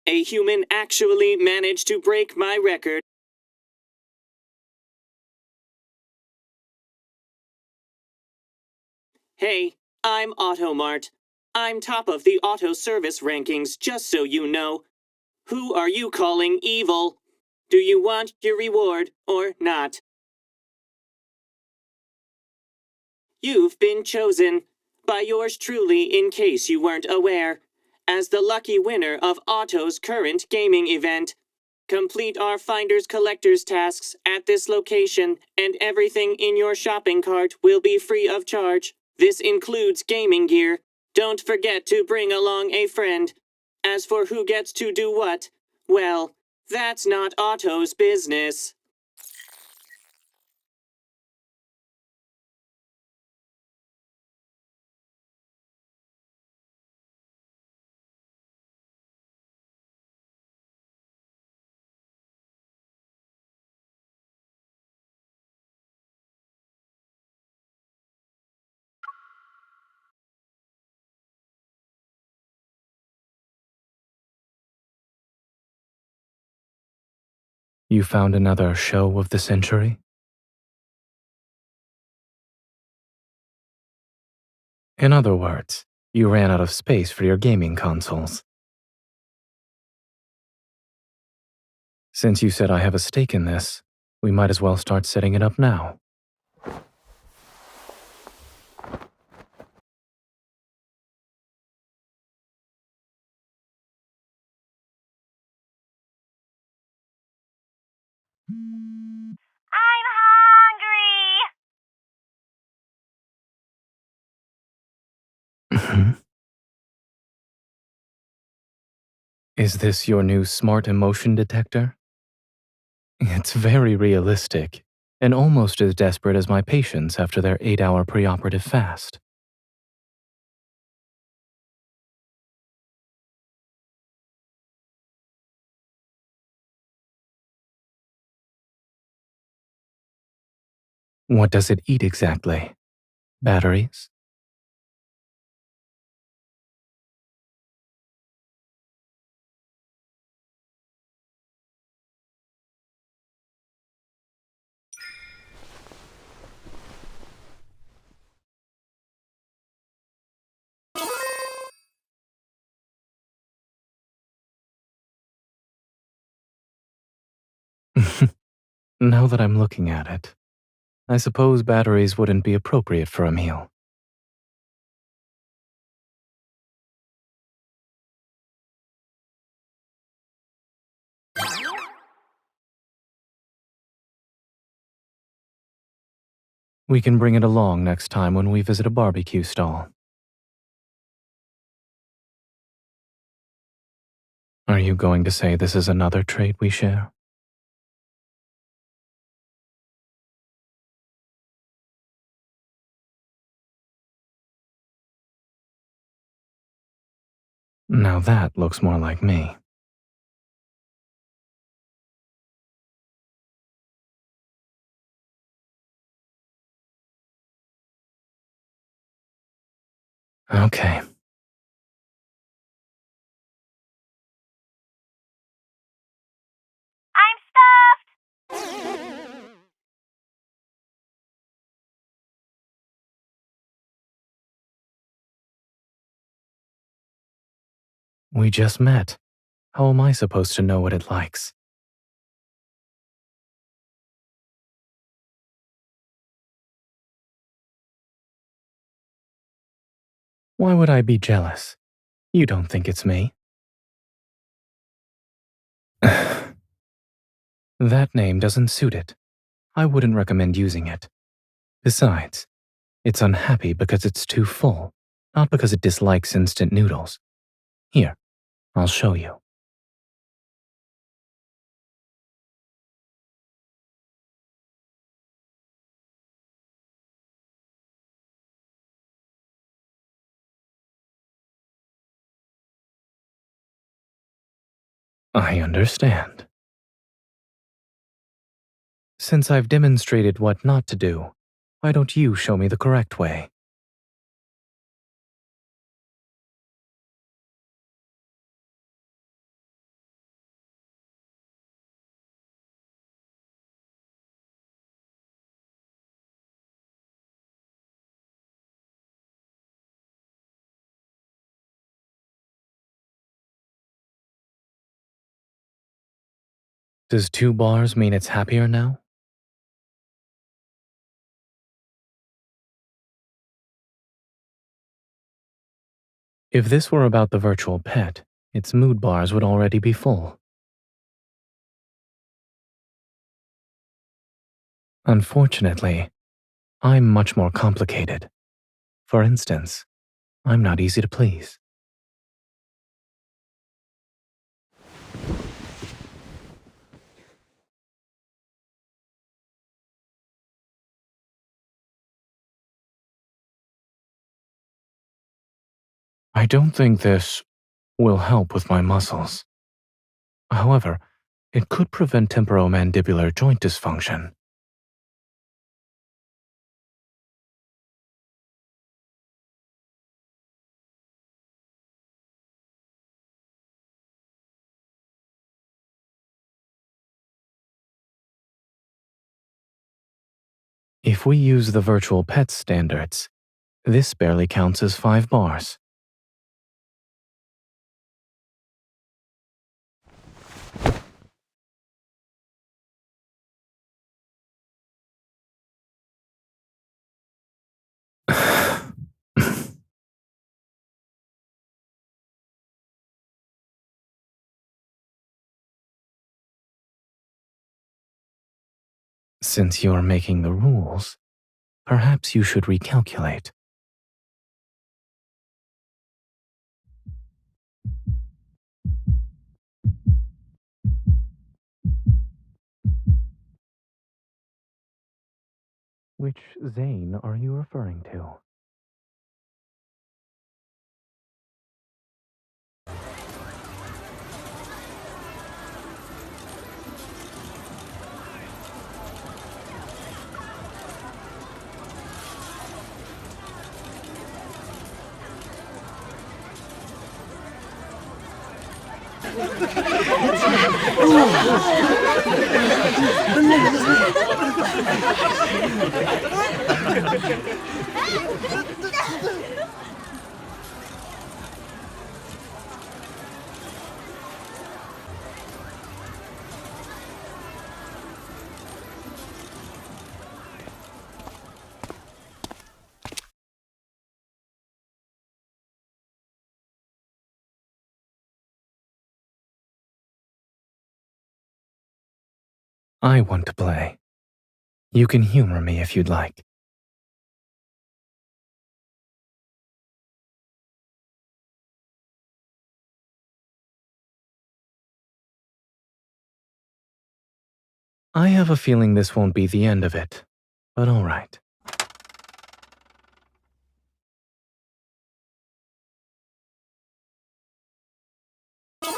A human actually managed to break my record. Hey, I'm Automart. I'm top of the auto service rankings, just so you know. Who are you calling evil? Do you want your reward or not? You've been chosen, by yours truly in case you weren't aware, as the lucky winner of Auto's current gaming event. Complete our Finders Collectors tasks at this location, and everything in your shopping cart will be free of charge. This includes gaming gear. Don't forget to bring along a friend. As for who gets to do what, well, that's not Auto's business. You found another show of the century? In other words, you ran out of space for your gaming consoles. Since you said I have a stake in this, we might as well start setting it up now. I'm hungry! Is this your new smart emotion detector? It's very realistic, and almost as desperate as my patients after their 8-hour preoperative fast. What does it eat exactly? Batteries? Now that I'm looking at it, I suppose batteries wouldn't be appropriate for a meal. We can bring it along next time when we visit a barbecue stall. Are you going to say this is another trait we share? Now that looks more like me. Okay. I'm stuffed! We just met. How am I supposed to know what it likes? Why would I be jealous? You don't think it's me? That name doesn't suit it. I wouldn't recommend using it. Besides, it's unhappy because it's too full, not because it dislikes instant noodles. Here, I'll show you. I understand. Since I've demonstrated what not to do, why don't you show me the correct way? Does 2 bars mean it's happier now? If this were about the virtual pet, its mood bars would already be full. Unfortunately, I'm much more complicated. For instance, I'm not easy to please. I don't think this will help with my muscles. However, it could prevent temporomandibular joint dysfunction. If we use the virtual pet standards, this barely counts as 5 bars. Since you're making the rules, perhaps you should recalculate. Which Zane are you referring to? I want to play. You can humor me if you'd like. I have a feeling this won't be the end of it, but all right. Whack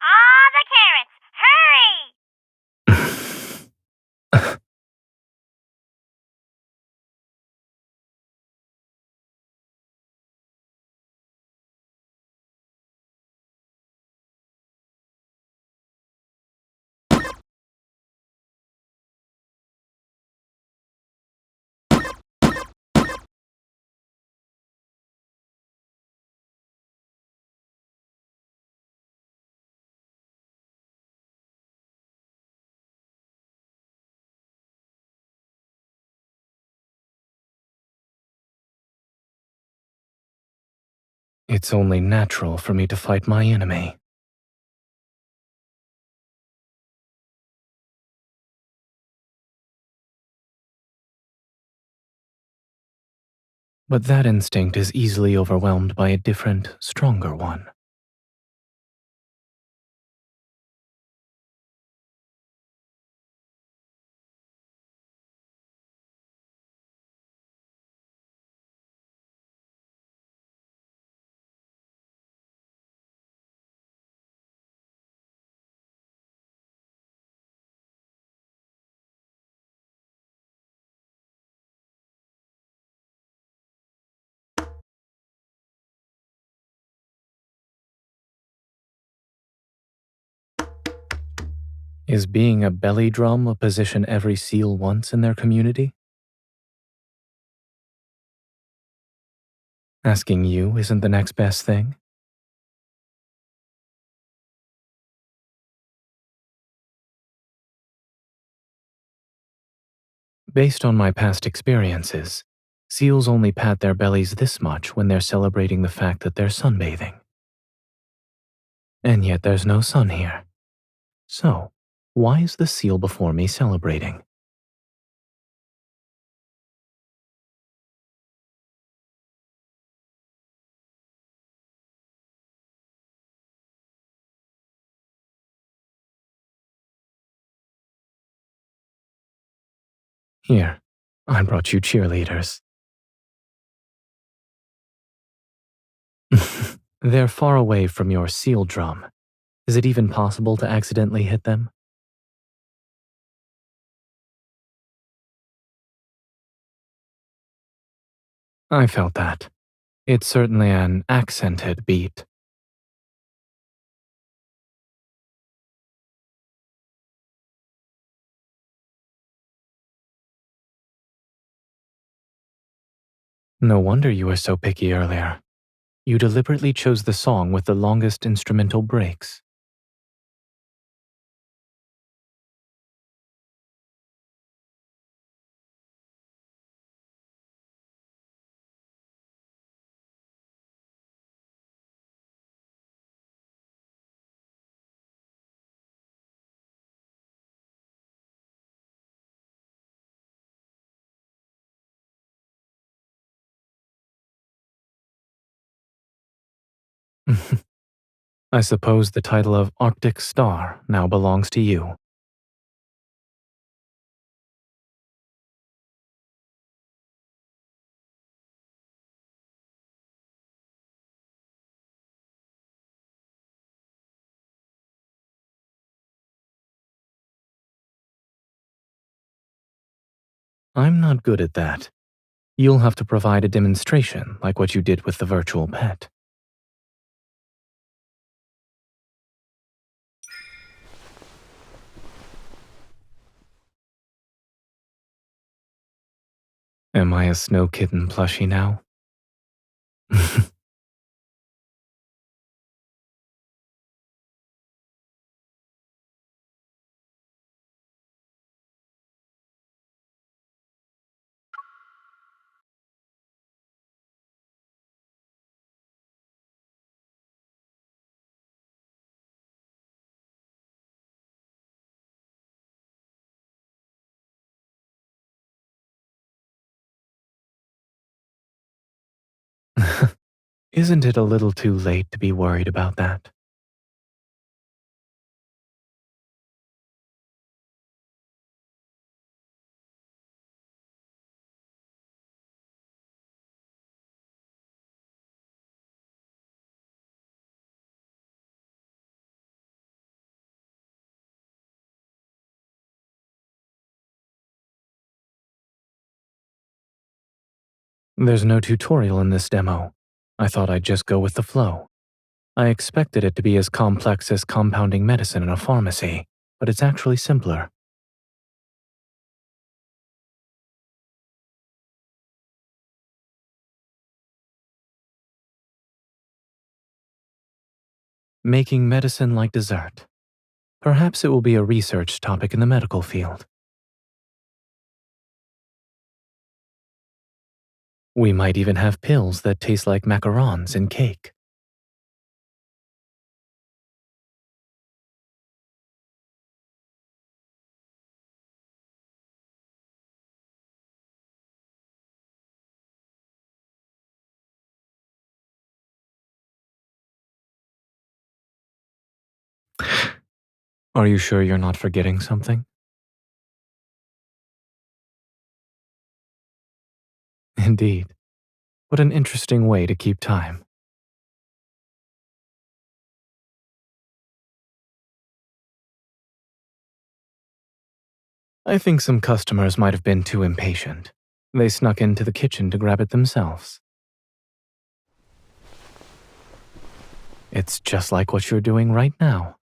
all the carrots! Hurry! It's only natural for me to fight my enemy. But that instinct is easily overwhelmed by a different, stronger one. Is being a belly drum a position every seal wants in their community? Asking you isn't the next best thing? Based on my past experiences, seals only pat their bellies this much when they're celebrating the fact that they're sunbathing. And yet there's no sun here. So, why is the seal before me celebrating? Here, I brought you cheerleaders. They're far away from your seal drum. Is it even possible to accidentally hit them? I felt that. It's certainly an accented beat. No wonder you were so picky earlier. You deliberately chose the song with the longest instrumental breaks. I suppose the title of Arctic Star now belongs to you. I'm not good at that. You'll have to provide a demonstration like what you did with the virtual pet. Am I a snow kitten plushie now? Isn't it a little too late to be worried about that? There's no tutorial in this demo. I thought I'd just go with the flow. I expected it to be as complex as compounding medicine in a pharmacy, but it's actually simpler. Making medicine like dessert. Perhaps it will be a research topic in the medical field. We might even have pills that taste like macarons in cake. Are you sure you're not forgetting something? Indeed. What an interesting way to keep time. I think some customers might have been too impatient. They snuck into the kitchen to grab it themselves. It's just like what you're doing right now.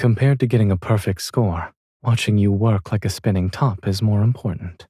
Compared to getting a perfect score, watching you work like a spinning top is more important.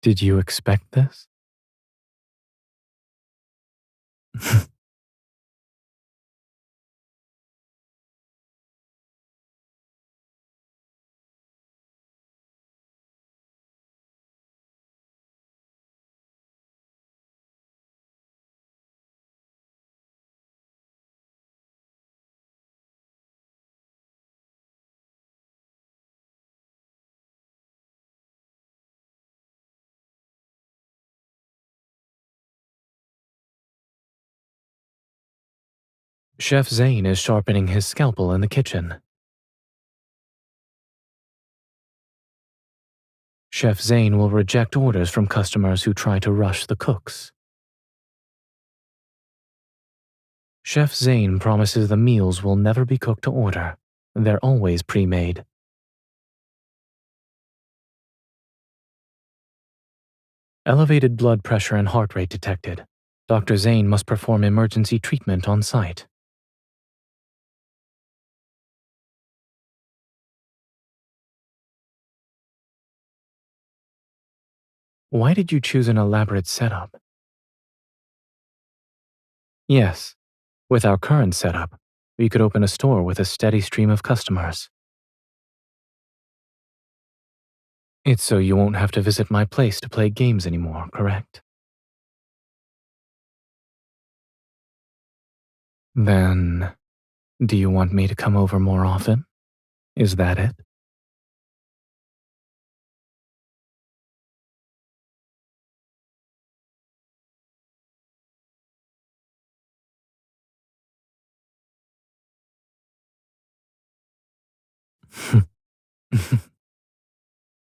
Did you expect this? Chef Zane is sharpening his scalpel in the kitchen. Chef Zane will reject orders from customers who try to rush the cooks. Chef Zane promises the meals will never be cooked to order. They're always pre-made. Elevated blood pressure and heart rate detected. Dr. Zane must perform emergency treatment on site. Why did you choose an elaborate setup? Yes, with our current setup, we could open a store with a steady stream of customers. It's so you won't have to visit my place to play games anymore, correct? Then, do you want me to come over more often? Is that it?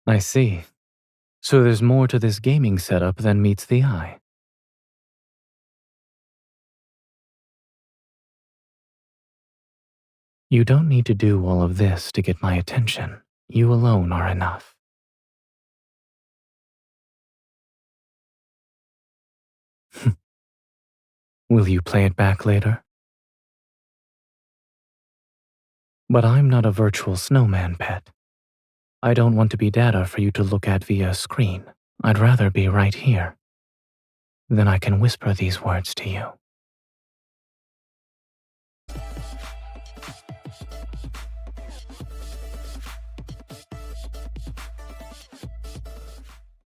I see. So there's more to this gaming setup than meets the eye. You don't need to do all of this to get my attention. You alone are enough. Will you play it back later? But I'm not a virtual snowman pet. I don't want to be data for you to look at via a screen. I'd rather be right here. Then I can whisper these words to you.